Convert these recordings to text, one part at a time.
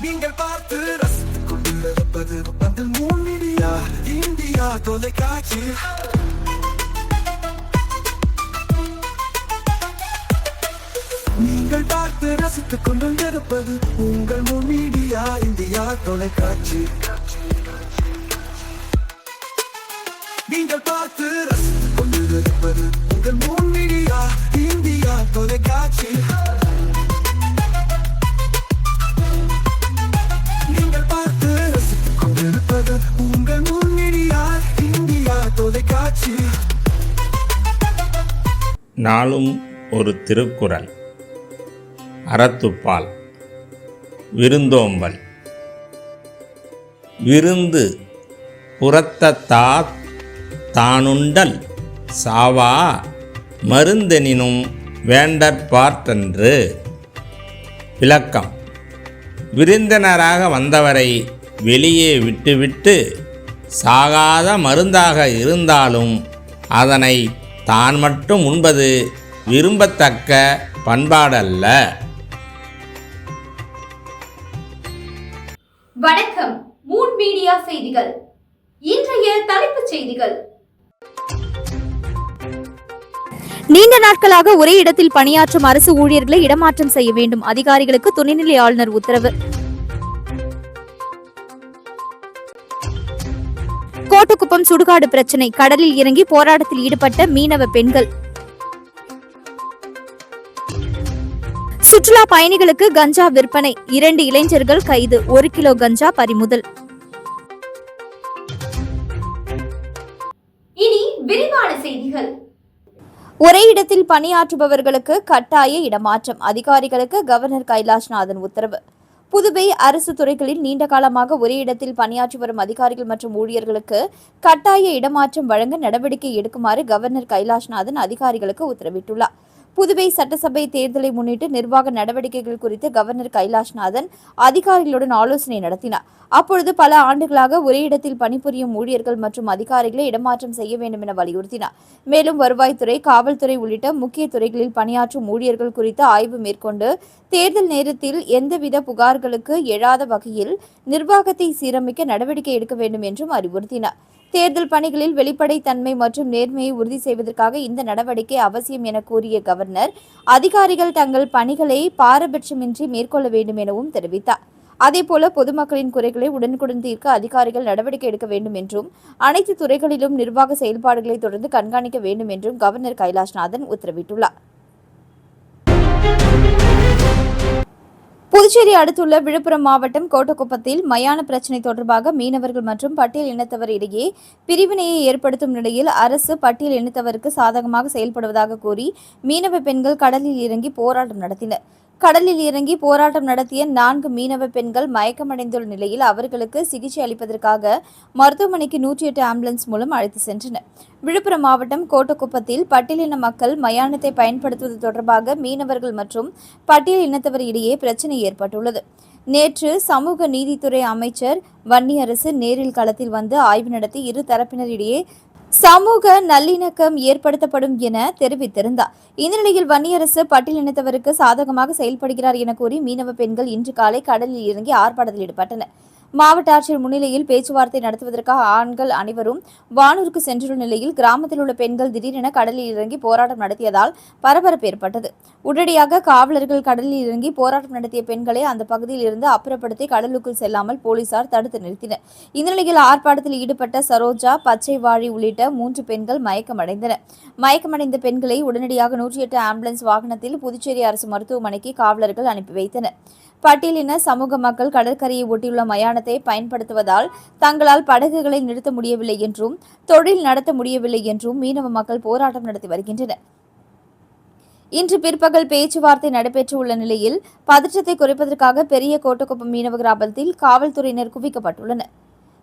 நீங்கள் பார்த்து ரசித்துக் கொண்டிருப்பது பந்தல் மீடியா இந்தியா தொலைக்காட்சி. நீங்கள் பார்த்து ரசித்துக் கொண்டிருப்பது உங்கள் மீடியா இந்தியா தொலைக்காட்சி. நீங்கள் பார்த்து ரசித்துக் கொண்டிருப்பது உங்கள் மீடியா இந்தியா தொலைக்காட்சி. நீங்கள் பார்த்து ரசித்துக் கொண்டிருப்பது உங்கள் மீடியா இந்தியா தொலைக்காட்சி. நாளும் ஒரு திருக்குறள். அறத்துப்பால். விருந்தோம்பல். விருந்து புறத்தத்தாத் தானுண்டல் சாவா மருந்தெனினும் வேண்டற்பார்த்தன்று. விளக்கம். விருந்தினராக வந்தவரை வெளியே விட்டுவிட்டு சாகாத மருந்தாக இருந்தாலும் அதனை தான் மட்டும் உண்பது விரும்பத்தக்க பண்பாடல்ல. வணக்கம். மூன் மீடியா செய்திகள். இன்றைய தலைப்புச் செய்திகள். நீண்ட நாட்களாக ஒரே இடத்தில் பணியாற்றும் அரசு ஊழியர்களை இடமாற்றம் செய்ய வேண்டும். அதிகாரிகளுக்கு துணைநிலை ஆளுநர் உத்தரவு. கோட்டக்குப்பம் சுடுகாடு பிரச்சினை. கடலில் இறங்கி போராட்டத்தில் ஈடுபட்ட மீனவ பெண்கள். சுற்றுலா பயணிகளுக்கு கஞ்சா விற்பனை. 2 இளைஞர்கள் கைது. 1 கிலோ கஞ்சா பறிமுதல். இனி விரிவான செய்திகள். ஒரே இடத்தில் பணியாற்றுபவர்களுக்கு கட்டாய இடமாற்றம். அதிகாரிகளுக்கு கவர்னர் கைலாஷ்நாதன் உத்தரவு. புதுவை அரசு துறைகளில் நீண்ட காலமாக ஒரே இடத்தில் பணியாற்றி வரும் அதிகாரிகள் மற்றும் ஊழியர்களுக்கு கட்டாய இடமாற்றம் வழங்க நடவடிக்கை எடுக்குமாறு கவர்னர் கைலாஷ்நாதன் அதிகாரிகளுக்கு உத்தரவிட்டுள்ளார். புதுவை சட்டசபை தேர்தலை முன்னிட்டு நிர்வாக நடவடிக்கைகள் குறித்து கவர்னர் கைலாஷ்நாதன் அதிகாரிகளுடன் ஆலோசனை நடத்தினார். அப்பொழுது பல ஆண்டுகளாக ஒரே இடத்தில் பணிபுரியும் ஊழியர்கள் மற்றும் அதிகாரிகளை இடமாற்றம் செய்ய வேண்டும் என வலியுறுத்தினார். மேலும் வருவாய்த்துறை, காவல்துறை உள்ளிட்ட முக்கிய துறைகளில் பணியாற்றும் ஊழியர்கள் குறித்து ஆய்வு மேற்கொண்டு தேர்தல் நேரத்தில் எந்தவித புகார்களுக்கு எழாத வகையில் நிர்வாகத்தை சீரமைக்க நடவடிக்கை எடுக்க வேண்டும் என்றும் அறிவுறுத்தினார். தேர்தல் பணிகளில் வெளிப்படைத்தன்மை மற்றும் நேர்மையை உறுதி செய்வதற்காக இந்த நடவடிக்கை அவசியம் என கூறிய கவர்னர் அதிகாரிகள் தங்கள் பணிகளை பாரபட்சமின்றி மேற்கொள்ள வேண்டும் எனவும் தெரிவித்தார். அதேபோல பொதுமக்களின் குறைகளை உடனுக்குடன் தீர்க்க அதிகாரிகள் நடவடிக்கை எடுக்க வேண்டும் என்றும் அனைத்து துறைகளிலும் நிர்வாக செயல்பாடுகளை தொடர்ந்து கண்காணிக்க வேண்டும் என்றும் கவர்னர் கைலாஷ்நாதன் உத்தரவிட்டுள்ளார். புதுச்சேரி அடுத்துள்ள விழுப்புரம் மாவட்டம் கோட்டக்குப்பத்தில் மயான பிரச்சினை தொடர்பாக மீனவர்கள் மற்றும் பட்டியல் இனத்தவர் இடையே பிரிவினையை ஏற்படுத்தும் நிலையில் அரசு பட்டியல் இனத்தவருக்கு சாதகமாக செயல்படுவதாக கூறி மீனவ பெண்கள் கடலில் இறங்கி போராட்டம் நடத்தினர். கடலில் இறங்கி போராட்டம் நடத்திய 4 மீனவ பெண்கள் மயக்கமடைந்துள்ள நிலையில் அவர்களுக்கு சிகிச்சை அளிப்பதற்காக மருத்துவமனைக்கு 108 ஆம்புலன்ஸ் மூலம் அழைத்து சென்றனர். விழுப்புரம் மாவட்டம் கோட்டக்குப்பத்தில் பட்டியலின மக்கள் மயானத்தை பயன்படுத்துவது தொடர்பாக மீனவர்கள் மற்றும் பட்டியல் இனத்தவர் இடையே பிரச்சினை ஏற்பட்டுள்ளது. நேற்று சமூக நீதித்துறை அமைச்சர் வன்னியரசு நேரில் களத்தில் வந்து ஆய்வு நடத்தி இரு தரப்பினரிடையே சமூக நல்லிணக்கம் ஏற்படுத்தப்படும் என தெரிவித்திருந்தார். இந்த நிலையில் வன்னியரசு பட்டியல் இனத்தவருக்கு சாதகமாக செயல்படுகிறார் என கூறி மீனவ பெண்கள் இன்று காலை கடலில் இறங்கி ஆர்ப்பாட்டத்தில் ஈடுபட்டனர். மாவட்ட ஆட்சியர் முன்னிலையில் பேச்சுவார்த்தை நடத்துவதற்காக ஆண்கள் அனைவரும் வானூருக்கு சென்றுள்ள நிலையில் கிராமத்தில் உள்ள பெண்கள் திடீரென கடலில் இறங்கி போராட்டம் நடத்தியதால் பரபரப்பு ஏற்பட்டது. உடனடியாக காவலர்கள் கடலில் இறங்கி போராட்டம் நடத்திய பெண்களை அந்த பகுதியில் இருந்து அப்புறப்படுத்தி கடலுக்குள் செல்லாமல் போலீசார் தடுத்து நிறுத்தினர். இந்த நிலையில் ஆர்ப்பாட்டத்தில் ஈடுபட்ட சரோஜா, பச்சைவாழி உள்ளிட்ட 3 பெண்கள் மயக்கமடைந்தனர். மயக்கமடைந்த பெண்களை உடனடியாக 108 ஆம்புலன்ஸ் வாகனத்தில் புதுச்சேரி அரசு மருத்துவமனைக்கு காவலர்கள் அனுப்பி வைத்தனர். பட்டியலின சமூக மக்கள் கடற்கரையை ஒட்டியுள்ள மயானத்தை பயன்படுத்துவதால் தங்களால் படகுகளை நிறுத்த முடியவில்லை என்றும் தொழில் நடத்த முடியவில்லை என்றும் மீனவ மக்கள் போராட்டம் நடத்தி வருகின்றனர். இன்று பிற்பகல் பேச்சுவார்த்தை நடைபெற்றுள்ள நிலையில் பதற்றத்தை குறைப்பதற்காக பெரிய கோட்டக்குப்பம் மீனவ கிராமத்தில் காவல்துறையினர் குவிக்கப்பட்டுள்ளனர்.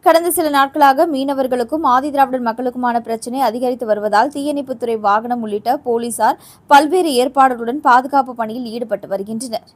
கடந்த சில நாட்களாக மீனவர்களுக்கும் ஆதிதிராவிடர் மக்களுக்குமான பிரச்சினை அதிகரித்து வருவதால் தீயணைப்புத்துறை வாகனம் உள்ளிட்ட போலீசார் பல்வேறு ஏற்பாடுகளுடன் பாதுகாப்பு பணியில் ஈடுபட்டு வருகின்றனர்.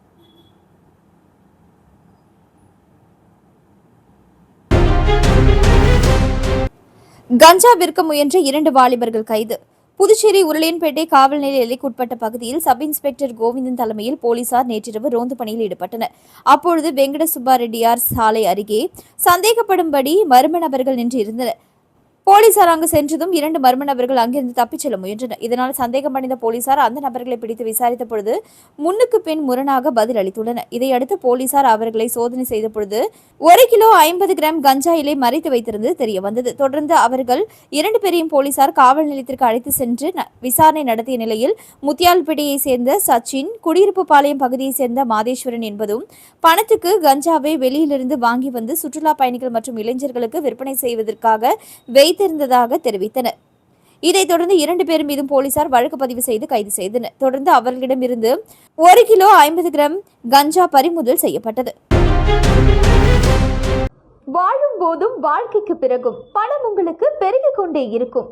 கஞ்சா விற்க முயன்ற 2 வாலிபர்கள் கைது. புதுச்சேரி உருளையன்பேட்டை காவல் நிலைய எல்லைக்குட்பட்ட பகுதியில் சப் இன்ஸ்பெக்டர் கோவிந்தன் தலைமையில் போலீசார் நேற்றிரவு ரோந்து பணியில் ஈடுபட்டனர். அப்பொழுது வெங்கட சுப்பா ரெட்டியார் சாலை அருகே சந்தேகப்படும்படி மர்ம நபர்கள் நின்று இருந்தனர். போலீசார் அங்கு சென்றதும் 2 மர்ம நபர்கள் அங்கிருந்து தப்பிச் செல்ல முயன்றனர். இதனால் சந்தேகமடைந்த போலீசார் அந்த நபர்களை பிடித்து விசாரித்த பொழுது முன்னுக்கு பின் முரணாக பதில் அளித்துள்ளனர். இதையடுத்து போலீசார் அவர்களை சோதனை செய்த பொழுது 1 கிலோ 50 கிராம் கஞ்சா இலை மறைத்து வைத்திருந்தது தெரிய வந்தது. தொடர்ந்து அவர்கள் 2 பேரையும் போலீசார் காவல் நிலையத்திற்கு அழைத்து சென்று விசாரணை நடத்திய நிலையில் முத்தியால்பேட்டையை சேர்ந்த சச்சின், குடியிருப்பு பாளையம் பகுதியை சேர்ந்த மாதேஸ்வரன் என்பதும் பணத்துக்கு கஞ்சாவை வெளியிலிருந்து வாங்கி வந்து சுற்றுலா பயணிகள் மற்றும் இளைஞர்களுக்கு விற்பனை செய்வதற்காக வைத்திருந்ததாக தெரிவித்தனர். இதைத் தொடர்ந்து 2 பேர் மீதும் போலீசார் வழக்கு பதிவு செய்து கைது செய்தனர். தொடர்ந்து அவர்களிடமிருந்து 1 கிலோ 50 கிராம் கஞ்சா பறிமுதல் செய்யப்பட்டது. வாழும் போதும் வாழ்க்கைக்கு பிறகும் பணம் உங்களுக்கு பெருகிக் கொண்டே இருக்கும்.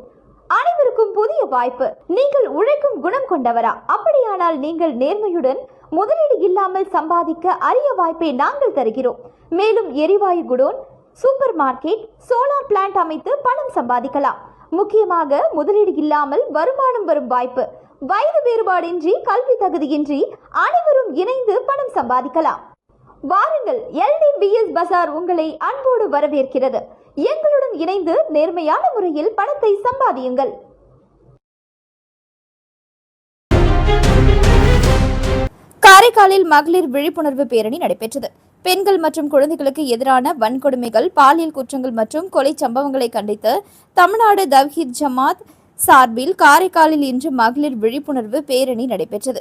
அனைவருக்கும் புதிய வாய்ப்பு. நீங்கள் உழைக்கும் குணம் கொண்டவரா? அப்படியானால் நீங்கள் நேர்மையுடன் முதலீடு இல்லாமல் சம்பாதிக்க அரிய வாய்ப்பை நாங்கள் தருகிறோம். மேலும் எரிவாயு godown, super market, solar plant அமைத்து பணம் சம்பாதிக்கலாம். முக்கியமாக முதலீடு இல்லாமல் வருமானம் வரும் வாய்ப்பு. வயது வேறுபாடின்றி, கல்வி தகுதியின்றி அனைவரும் இணைந்து பணம் சம்பாதிக்கலாம். வாருங்கள், LDBS பஜார் உங்களை அன்போடு வரவேற்கிறது. எங்களுடன் இணைந்து நேர்மையான முறையில் பணத்தை சம்பாதியுங்கள். காரைக்காலில் மகளிர் விழிப்புணர்வு பேரணி நடைபெற்றது. பெண்கள் மற்றும் குழந்தைகளுக்கு எதிரான வன்கொடுமைகள், பாலியல் குற்றங்கள் மற்றும் கொலை சம்பவங்களை கண்டித்து தமிழ்நாடு தவ்ஹீத் ஜமாத் சார்பில் காரைக்காலில் இன்று மகளிர் விழிப்புணர்வு பேரணி நடைபெற்றது.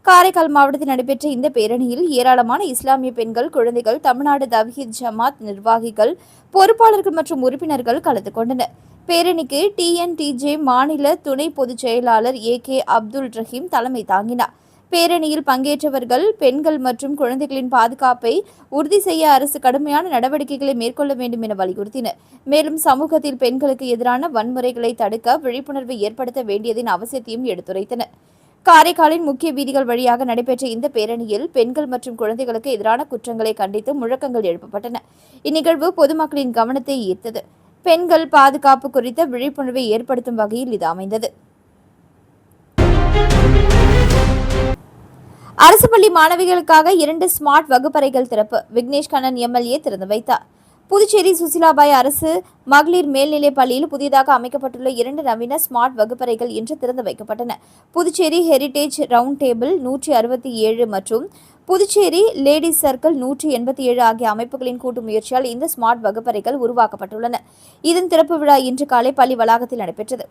காரைக்கால் மாவட்டத்தில் நடைபெற்ற இந்த பேரணியில் ஏராளமான இஸ்லாமிய பெண்கள், குழந்தைகள், தமிழ்நாடு தவ்ஹீத் ஜமாத் நிர்வாகிகள், பொறுப்பாளர்கள் மற்றும் உறுப்பினர்கள் கலந்து கொண்டனர். பேரணிக்கு TNTJ மாநில துணை பொதுச் செயலாளர் AK அப்துல் ரஹீம் தலைமை தாங்கினார். பேரணியில் பங்கேற்றவர்கள் பெண்கள் மற்றும் குழந்தைகளின் பாதுகாப்பை உறுதி செய்ய அரசு கடுமையான நடவடிக்கைகளை மேற்கொள்ள வேண்டும் என வலியுறுத்தினர். மேலும் சமூகத்தில் பெண்களுக்கு எதிரான வன்முறைகளை தடுக்க விழிப்புணர்வை ஏற்படுத்த வேண்டியதின் அவசியத்தையும் எடுத்துரைத்தனர். காரைக்காலின் முக்கிய வீதிகள் வழியாக நடைபெற்ற இந்த பேரணியில் பெண்கள் மற்றும் குழந்தைகளுக்கு எதிரான குற்றங்களை கண்டித்து முழக்கங்கள் எழுப்பப்பட்டன. இந்நிகழ்வு பொதுமக்களின் கவனத்தை ஈர்த்தது. பெண்கள் பாதுகாப்பு குறித்த விழிப்புணர்வை ஏற்படுத்தும் வகையில் இது அமைந்தது. அரசு பள்ளி மாணவிகளுக்காக 2 ஸ்மார்ட் வகுப்பறைகள் திறப்பு. விக்னேஷ் கண்ணன் MLA திறந்து வைத்தார். புதுச்சேரி சுசிலாபாய் அரசு மகளிர் மேல்நிலைப் பள்ளியில் புதிதாக அமைக்கப்பட்டுள்ள 2 நவீன ஸ்மார்ட் வகுப்பறைகள் இன்று திறந்து வைக்கப்பட்டன. புதுச்சேரி ஹெரிடேஜ் ரவுண்ட் டேபிள் 167 மற்றும் புதுச்சேரி லேடிஸ் சர்க்கிள் 187 ஆகிய அமைப்புகளின் கூட்டு முயற்சியால் இந்த ஸ்மார்ட் வகுப்பறைகள் உருவாக்கப்பட்டுள்ளன. இதன் திறப்பு விழா இன்று காலை பள்ளி வளாகத்தில் நடைபெற்றது.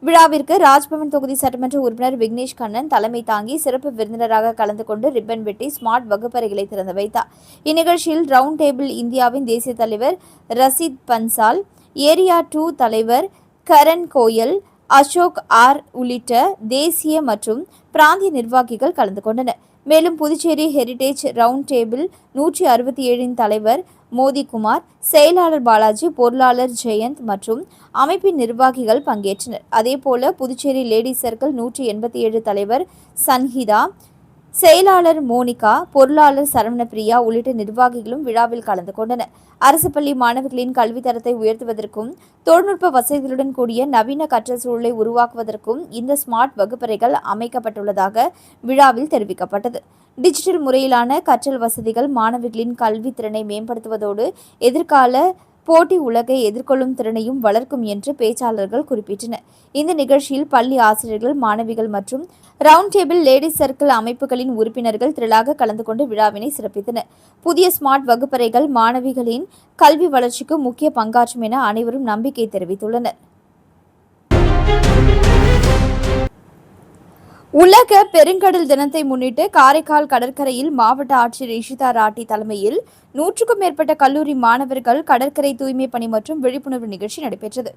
விழாவிற்கு ராஜ்பவன் தொகுதி சட்டமன்ற உறுப்பினர் விக்னேஷ் கண்ணன் தலைமை தாங்கி சிறப்பு விருந்தினராக கலந்து கொண்டு ரிப்பன் வெட்டி ஸ்மார்ட் வகுப்பறைகளை திறந்து வைத்தார். இந்நிகழ்ச்சியில் ரவுண்ட் டேபிள் இந்தியாவின் தேசிய தலைவர் ரசீத் பன்சால், ஏரியா 2 தலைவர் கரண் கோயல், அசோக் ஆர் உள்ளிட்ட தேசிய மற்றும் பிராந்திய நிர்வாகிகள் கலந்து கொண்டனர். மேலும் புதுச்சேரி ஹெரிடேஜ் ரவுண்ட் டேபிள் 167 தலைவர் மோதிகுமார், செயலாளர் பாலாஜி, பொருளாளர் ஜெயந்த் மற்றும் அமைப்பின் நிர்வாகிகள் பங்கேற்றனர். அதேபோல புதுச்சேரி லேடிஸ் சர்க்கிள் 187 தலைவர் சன்ஹிதா, செயலாளர் மோனிகா, பொருளாளர் சரவணப்பிரியா உள்ளிட்ட நிர்வாகிகளும் விழாவில் கலந்து கொண்டனர். அரசு பள்ளி மாணவிகளின் கல்வி தரத்தை உயர்த்துவதற்கும் தொழில்நுட்ப வசதிகளுடன் கூடிய நவீன கற்றல் சூழலை உருவாக்குவதற்கும் இந்த ஸ்மார்ட் வகுப்பறைகள் அமைக்கப்பட்டுள்ளதாக விழாவில் தெரிவிக்கப்பட்டது. டிஜிட்டல் முறையிலான கற்றல் வசதிகள் மாணவிகளின் கல்வி திறனை மேம்படுத்துவதோடு எதிர்கால போட்டி உலகை எதிர்கொள்ளும் திறனையும் வளர்க்கும் என்று பேச்சாளர்கள் குறிப்பிட்டனர். இந்த நிகழ்ச்சியில் பள்ளி ஆசிரியர்கள், மாணவிகள் மற்றும் ரவுண்ட் டேபிள் லேடிஸ் சர்க்கிள் அமைப்புகளின் உறுப்பினர்கள் திரளாக கலந்து கொண்டு விழாவினை சிறப்பித்தனர். புதிய ஸ்மார்ட் வகுப்பறைகள் மாணவிகளின் கல்வி வளர்ச்சிக்கு முக்கிய பங்காற்றும் என அனைவரும் நம்பிக்கை தெரிவித்துள்ளனர். உலக பெருங்கடல் தினத்தை முன்னிட்டு காரைக்கால் கடற்கரையில் மாவட்ட ஆட்சியர் இஷிதா ராட்டி தலைமையில் 100க்கும் மேற்பட்ட கல்லூரி மாணவர்கள் கடற்கரை தூய்மை பணி மற்றும் விழிப்புணர்வு நிகழ்ச்சி நடைபெற்றது.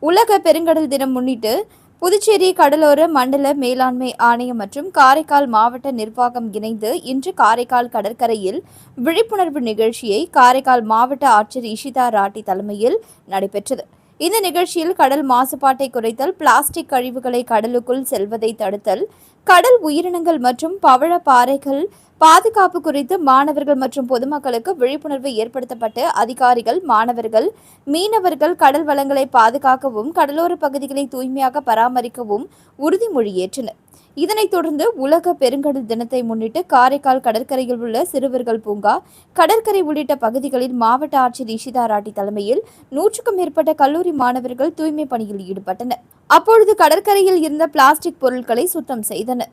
உலக பெருங்கடல் தினம் முன்னிட்டு புதுச்சேரி கடலோர மண்டல மேலாண்மை ஆணையம் மற்றும் காரைக்கால் மாவட்ட நிர்வாகம் இணைந்து இன்று காரைக்கால் கடற்கரையில் விழிப்புணர்வு நிகழ்ச்சியை காரைக்கால் மாவட்ட ஆட்சியர் இஷிதா ராட்டி தலைமையில் நடைபெற்றது. இந்த நிகழ்ச்சியில் கடல் மாசுபாட்டை குறைத்தல், பிளாஸ்டிக் கழிவுகளை கடலுக்குள் செல்வதை தடுத்தல், கடல் உயிரினங்கள் மற்றும் பவழ பாறைகள் பாதுகாப்பு குறித்து மாணவர்கள் மற்றும் பொதுமக்களுக்கு விழிப்புணர்வு ஏற்படுத்தப்பட்டு அதிகாரிகள், மாணவர்கள், மீனவர்கள் கடல் வளங்களை பாதுகாக்கவும் கடலோர பகுதிகளை தூய்மையாக பராமரிக்கவும் உறுதிமொழி ஏற்றனர். இதனைத் தொடர்ந்து உலக பெருங்கடல் தினத்தை முன்னிட்டு காரைக்கால் கடற்கரையில் உள்ள சிறுவர்கள் பூங்கா, கடற்கரை உள்ளிட்ட பகுதிகளில் மாவட்ட ஆட்சியர் இஷிதா ராட்டி தலைமையில் 100க்கும் மேற்பட்ட கல்லூரி மாணவர்கள் தூய்மை பணியில் ஈடுபட்டனர். அப்பொழுது கடற்கரையில் இருந்த பிளாஸ்டிக் பொருட்களை சுத்தம் செய்தனர்.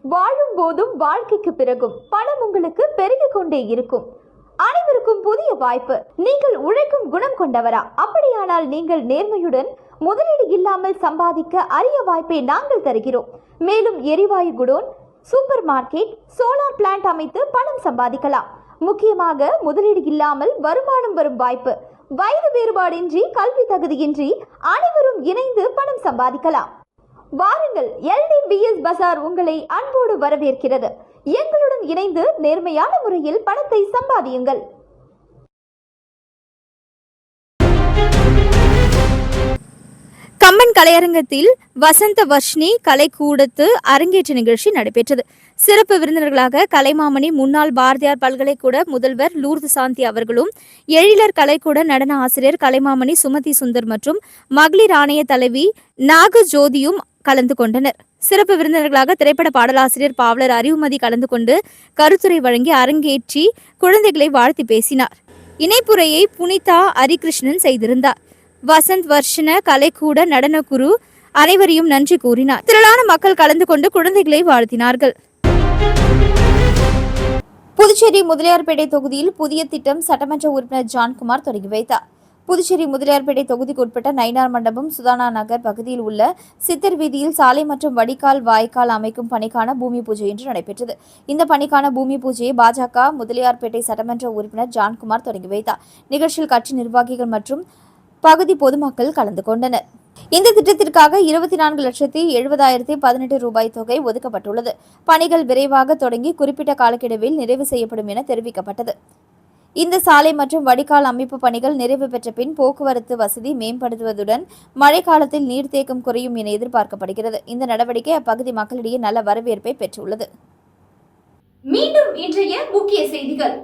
வாழும் போதும் வாழ்க்கைக்கு பிறகும் பணம் உங்களுக்கு பெருகிக் கொண்டே இருக்கும். அனைவருக்கும் புதிய வாய்ப்பு. நீங்கள் உழைக்கும் குணம் கொண்டவரா? அப்படியானால் நீங்கள் நேர்மையுடன் முதலீடு இல்லாமல் சம்பாதிக்க அரிய வாய்ப்பை நாங்கள் தருகிறோம். மேலும் எரிவாயு godown, super market, solar plant அமைத்து பணம் சம்பாதிக்கலாம். முக்கியமாக முதலீடு இல்லாமல் வருமானம் வரும் வாய்ப்பு. வயது வேறுபாடின்றி, கல்வி தகுதியின்றி அனைவரும் இணைந்து பணம் சம்பாதிக்கலாம். வாருங்கள், LDBS பஜார் உங்களை அன்போடு வரவேற்கிறது. எங்களுடன் இணைந்து நேர்மையான முறையில் பணத்தை சம்பாதியுங்கள். கம்பன் கலையரங்கத்தில் வசந்த வர்ஷினி கலைக்கூடத்து அரங்கேற்ற நிகழ்ச்சி நடைபெற்றது. சிறப்பு விருந்தினர்களாக கலைமாமணி, முன்னாள் பாரதியார் பல்கலைக்கூட முதல்வர் லூர்து சாந்தி அவர்களும், எழிலர் கலைக்கூட நடன ஆசிரியர் கலைமாமணி சுமதி சுந்தர் மற்றும் மகளிர் ஆணைய தலைவி நாக ஜோதியும் கலந்து கொண்டனர். சிறப்பு விருந்தினர்களாக திரைப்பட பாடலாசிரியர் பாவலர் அறிவுமதி கலந்து கொண்டு கருத்துரை வழங்கி அரங்கேற்றி குழந்தைகளை வாழ்த்தி பேசினார். இணைப்புரையை புனிதா ஹரிகிருஷ்ணன் செய்திருந்தார். வசந்த் வர்ஷன கலைக்கூட நடன குரு அனைவரையும் நன்றி கூறினார். திரளான மக்கள் கலந்து கொண்டு குழந்தைகளை வாழ்த்தினார்கள். புதுச்சேரி முதலியார்பேட்டை தொகுதியில் புதிய திட்டம் சட்டமன்ற உறுப்பினர் ஜான்குமார் தொடங்கி வைத்தார். புதுச்சேரி முதலியார்பேட்டை தொகுதிக்கு உட்பட்ட நயினார் மண்டபம், சுதானா நகர் பகுதியில் உள்ள சித்தர் வீதியில் சாலை மற்றும் வடிகால் வாய்க்கால் அமைக்கும் பணிக்கான பூமி பூஜை இன்று நடைபெற்றது. இந்த பணிக்கான பூமி பூஜையை பாஜக முதலியார்பேட்டை சட்டமன்ற உறுப்பினர் ஜான்குமார் தொடங்கி வைத்தார். நிகழ்ச்சியில் கட்சி நிர்வாகிகள் மற்றும் பகுதி பொதுமக்கள் கலந்து கொண்டனர். இந்த திட்டத்திற்காக 24,70,18 ரூபாய் தொகை ஒதுக்கப்பட்டுள்ளது. பணிகள் விரைவாக தொடங்கி குறிப்பிட்ட காலக்கெடுவில் நிறைவு செய்யப்படும் என தெரிவிக்கப்பட்டது. இந்த சாலை மற்றும் வடிகால் அமைப்பு பணிகள் நிறைவு பெற்ற பின் போக்குவரத்து வசதி மேம்படுத்துவதுடன் மழைக்காலத்தில் நீர்த்தேக்கம் குறையும் என எதிர்பார்க்கப்படுகிறது. இந்த நடவடிக்கை அப்பகுதி மக்களிடையே நல்ல வரவேற்பை பெற்றுள்ளது. மீண்டும் இன்றைய முக்கிய செய்திகள்.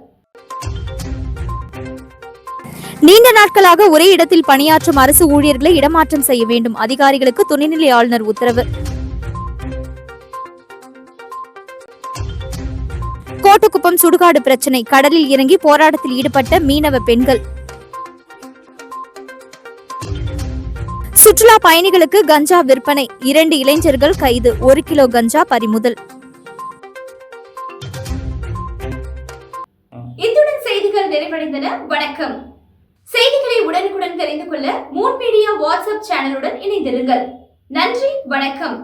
நீண்ட நாட்களாக ஒரே இடத்தில் பணியாற்றும் அரசு ஊழியர்களை இடமாற்றம் செய்ய வேண்டும். அதிகாரிகளுக்கு துணைநிலை ஆளுநர் உத்தரவு. கோட்டக்குப்பம் சுடுகாடு பிரச்சினை, கடலில் இறங்கி போராட்டத்தில் ஈடுபட்ட மீனவ பெண்கள். சுற்றுலா பயணிகளுக்கு கஞ்சா விற்பனை, 2 இளைஞர்கள் கைது, 1 கிலோ கஞ்சா பறிமுதல். இத்துடன் செய்திகள் நிறைவடைந்தன. வணக்கம். செய்திகளை உடனுக்குடன் தெரிந்து கொள்ள மூன் மீடியா வாட்ஸ்அப் சேனலுடன் இணைந்திருங்கள். நன்றி, வணக்கம்.